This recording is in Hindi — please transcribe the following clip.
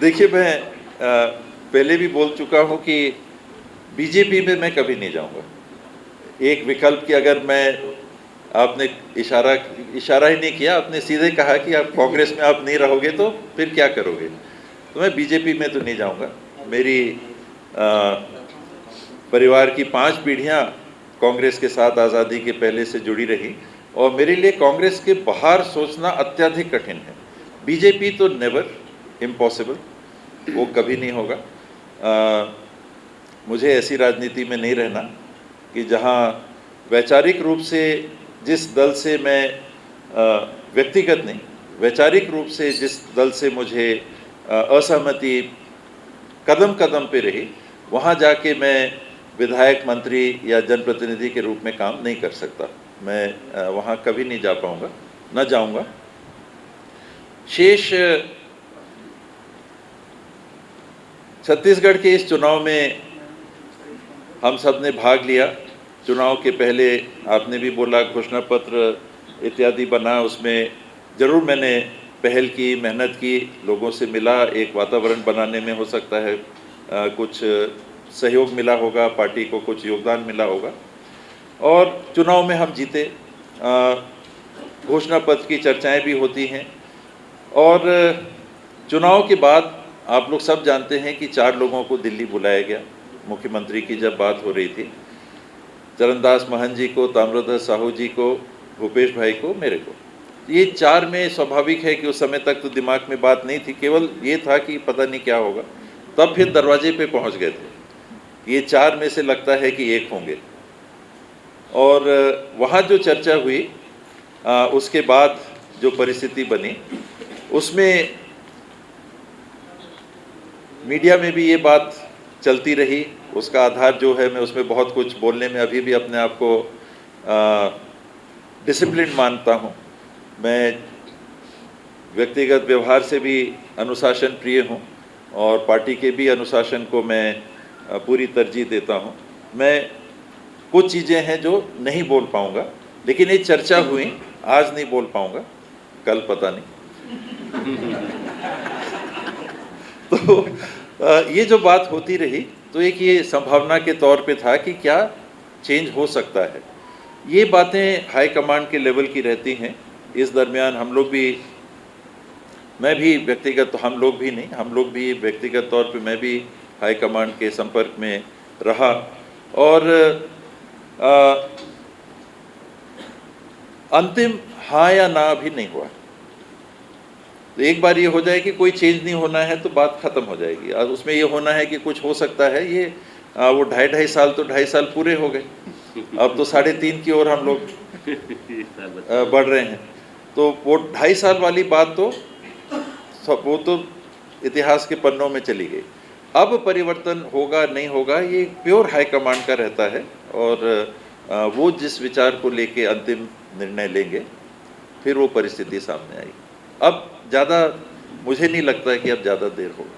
देखिए, मैं पहले भी बोल चुका हूं कि बीजेपी में मैं कभी नहीं जाऊंगा। एक विकल्प की अगर मैं, आपने इशारा ही नहीं किया, आपने सीधे कहा कि आप कांग्रेस में आप नहीं रहोगे तो फिर क्या करोगे। तो मैं बीजेपी में तो नहीं जाऊंगा। मेरी परिवार की 5 पीढ़ियां कांग्रेस के साथ आज़ादी के पहले से जुड़ी रही और मेरे लिए कांग्रेस के बाहर सोचना अत्यधिक कठिन है। बीजेपी तो नेवर, इम्पॉसिबल, वो कभी नहीं होगा। मुझे ऐसी राजनीति में नहीं रहना कि जहां वैचारिक रूप से जिस दल से मैं, व्यक्तिगत नहीं, वैचारिक रूप से जिस दल से मुझे असहमति कदम कदम पे रही, वहाँ जाके मैं विधायक, मंत्री या जनप्रतिनिधि के रूप में काम नहीं कर सकता। मैं वहाँ कभी नहीं जा पाऊँगा, न जाऊँगा। शेष छत्तीसगढ़ के इस चुनाव में हम सब ने भाग लिया। चुनाव के पहले आपने भी बोला घोषणा पत्र इत्यादि बना, उसमें ज़रूर मैंने पहल की, मेहनत की, लोगों से मिला, एक वातावरण बनाने में हो सकता है कुछ सहयोग मिला होगा, पार्टी को कुछ योगदान मिला होगा और चुनाव में हम जीते। घोषणा पत्र की चर्चाएं भी होती हैं और चुनाव के बाद आप लोग सब जानते हैं कि 4 लोगों को दिल्ली बुलाया गया। मुख्यमंत्री की जब बात हो रही थी, चरणदास महंत जी को, ताम्रध्वज साहू जी को, भूपेश भाई को, मेरे को, ये 4 में स्वाभाविक है कि उस समय तक तो दिमाग में बात नहीं थी, केवल ये था कि पता नहीं क्या होगा। तब फिर दरवाजे पे पहुंच गए थे, ये 4 में से लगता है कि एक होंगे। और वहाँ जो चर्चा हुई, उसके बाद जो परिस्थिति बनी, उसमें मीडिया में भी ये बात चलती रही। उसका आधार जो है, मैं उसमें बहुत कुछ बोलने में अभी भी अपने आप को डिसिप्लिन मानता हूँ। मैं व्यक्तिगत व्यवहार से भी अनुशासन प्रिय हूँ और पार्टी के भी अनुशासन को मैं पूरी तरजीह देता हूँ। मैं कुछ चीज़ें हैं जो नहीं बोल पाऊँगा, लेकिन ये चर्चा हुई, आज नहीं बोल पाऊँगा, कल पता नहीं। तो ये जो बात होती रही, तो एक ये संभावना के तौर पे था कि क्या चेंज हो सकता है। ये बातें हाई कमांड के लेवल की रहती हैं। इस दरमियान हम लोग भी, मैं भी व्यक्तिगत, हम लोग भी नहीं, हम लोग भी व्यक्तिगत तौर पे मैं भी हाई कमांड के संपर्क में रहा और अंतिम हाँ या ना भी नहीं हुआ। तो एक बार ये हो जाए कि कोई चेंज नहीं होना है तो बात खत्म हो जाएगी। और उसमें ये होना है कि कुछ हो सकता है, ये वो 2.5 साल तो 2.5 साल पूरे हो गए, अब तो 3.5 की ओर हम लोग बढ़ रहे हैं। तो वो 2.5 साल वाली बात तो वो तो इतिहास के पन्नों में चली गई। अब परिवर्तन होगा नहीं होगा, ये प्योर हाई कमांड का रहता है और वो जिस विचार को लेके अंतिम निर्णय लेंगे, फिर वो परिस्थिति सामने आएगी। अब ज़्यादा मुझे नहीं लगता है कि अब ज़्यादा देर होगा।